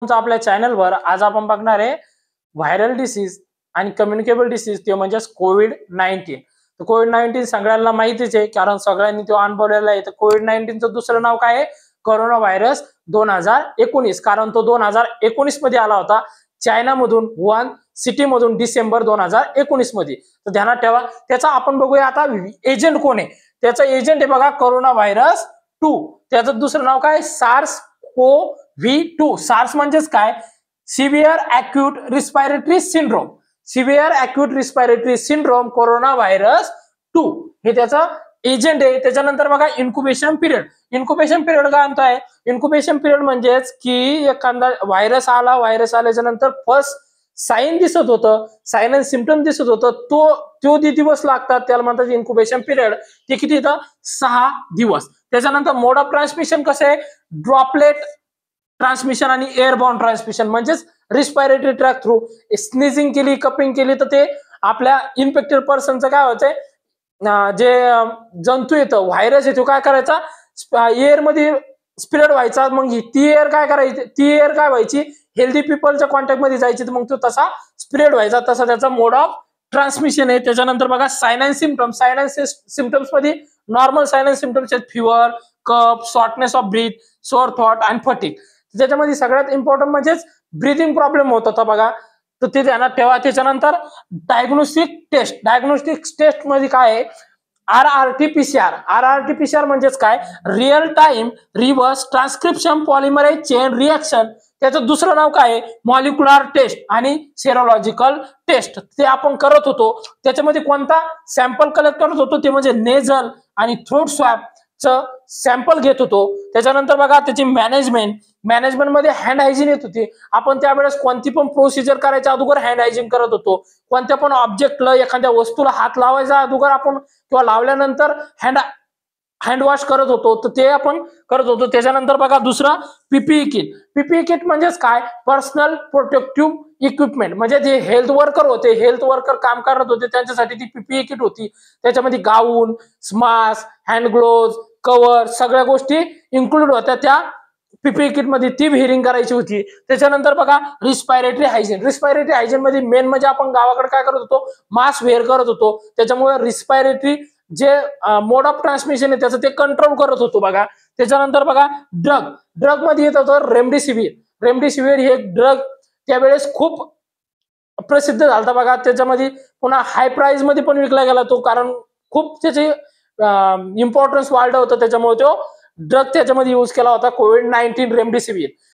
आपल्या चॅनलवर आज आपण बघणार आहे व्हायरल डिसीज आणि कम्युनिकेबल डिसीज ते म्हणजे कोविड-19. तर कोविड-19 सगळ्यांना माहितीच आहे कारण सगळ्यांनी तो अनुभवलेला आहे. तर कोविड-19चं दुसरं नाव काय आहे? Corona virus 2019. कारण तो 2019 मध्ये आला होता चायनामधून वुहान सिटी मधून डिसेंबर 2019 मध्ये. तर ध्यानात ठेवा. त्याचा आपण बघूया आता एजंट कोण आहे. त्याचा एजंट आहे बघा कोरोना व्हायरस 2. त्याचं दुसरं नाव काय? SARS CoV-2. सार्स म्हणजेच काय? Severe acute respiratory syndrome. Severe acute respiratory syndrome corona virus 2 हे त्याचा एजंट आहे. त्याच्यानंतर बघा इन्क्युबेशन पिरियड. इन्क्युबेशन पिरियड काय म्हणताय? इन्क्युबेशन पिरियड म्हणजेच की एखादा व्हायरस आल्याच्या नंतर फर्स्ट साईन दिसत होतं, साईन अँड सिम्पटम दिसत होतं, तो दिवस लागतात, त्याला म्हणतात इन्क्युबेशन पिरियड. ते किती येतं? 6 दिवस. त्याच्यानंतर मोड ऑफ ट्रान्समिशन कसं आहे? ड्रॉपलेट ट्रान्समिशन आणि एअरबॉर्न ट्रान्समिशन म्हणजेच रिस्पायरेटरी ट्रॅक थ्रू. स्नीजिंग केली, कपिंग केली तर ते आपल्या इन्फेक्टेड पर्सनचं काय होतंय, जे जंतू येतं, व्हायरस येतो, काय करायचा? एअर मध्ये स्प्रेड व्हायचा. मग ती एअर काय करायची? ती एअर काय व्हायची? हेल्दी पीपलच्या कॉन्टॅक्ट मध्ये जायची, तर मग तो तसा स्प्रेड व्हायचा. तसा त्याचा मोड ऑफ ट्रान्समिशन आहे. त्याच्यानंतर बघा sign and symptom. Sign and symptoms मध्ये नॉर्मल साइन अँड सिम्पटम्स आहेत fever, cough, shortness of breath, sore थॉट आणि फटीग. त्याच्यामध्ये सगळ्यात इम्पॉर्टंट म्हणजेच ब्रीथिंग प्रॉब्लेम होत होता बघा. तर ते ध्यानात ठेवा. त्याच्यानंतर डायग्नोस्टिक टेस्ट. डायग्नोस्टिक टेस्ट मध्ये काय आहे? RRT-PCR. RRT-PCR म्हणजेच काय? Real time reverse transcription polymerase chain reaction. त्याचं दुसरं नाव काय आहे? मॉलिक्युलर टेस्ट आणि सेरोलॉजिकल टेस्ट. ते आपण करत होतो. त्याच्यामध्ये कोणता सॅम्पल कलेक्ट करत होतो? ते म्हणजे नेझल आणि थ्रोट स्वॅबचं सॅम्पल घेत होतो. त्याच्यानंतर बघा त्याची मॅनेजमेंट मध्ये हँड हायजीन येत होती. आपण त्यावेळेस कोणती पण प्रोसिजर करायच्या अगोदर हँड हायजीन करत होतो. कोणत्या पण ऑब्जेक्टला, एखाद्या वस्तूला हात लावायचा अगोदर आपण किंवा लावल्यानंतर हँड वॉश करत होतो. तर ते आपण करत होतो. त्याच्यानंतर बघा दुसरं पीपीई किट. पीपीई किट म्हणजेच काय? Personal protective equipment. म्हणजे जे हेल्थ वर्कर काम करत होते त्यांच्यासाठी ती पीपीई किट होती. त्याच्यामध्ये गाऊन, मास्क, हँड ग्लोव्ह, कव्हर सगळ्या गोष्टी इन्क्लूड होत्या त्या पीपीई किट मध्ये. ती व्हेअरिंग करायची होती. त्याच्यानंतर बघा रिस्पायरेटरी हायजीन. रिस्पायरेटरी हायजीन मध्ये मेन म्हणजे आपण गावाकडे काय करत होतो? मास्क वेअर करत होतो. त्याच्यामुळे रिस्पायरेटरी जे मोड ऑफ ट्रान्समिशन आहे त्याचं ते कंट्रोल करत होतो बघा. त्याच्यानंतर बघा ड्रग मध्ये येत होतं रेमडेसिवीर. रेमडेसिवीर हे ड्रग त्यावेळेस खूप प्रसिद्ध झाला बघा. त्याच्यामध्ये पुन्हा हाय प्राइस मध्ये पण विकला गेला तो, कारण खूप त्याचे इम्पॉर्टन्स वाढलं होतं. त्याच्यामुळे तो ड्रग त्याच्यामध्ये युज केला होता कोविड-19 रेमडेसिवीर.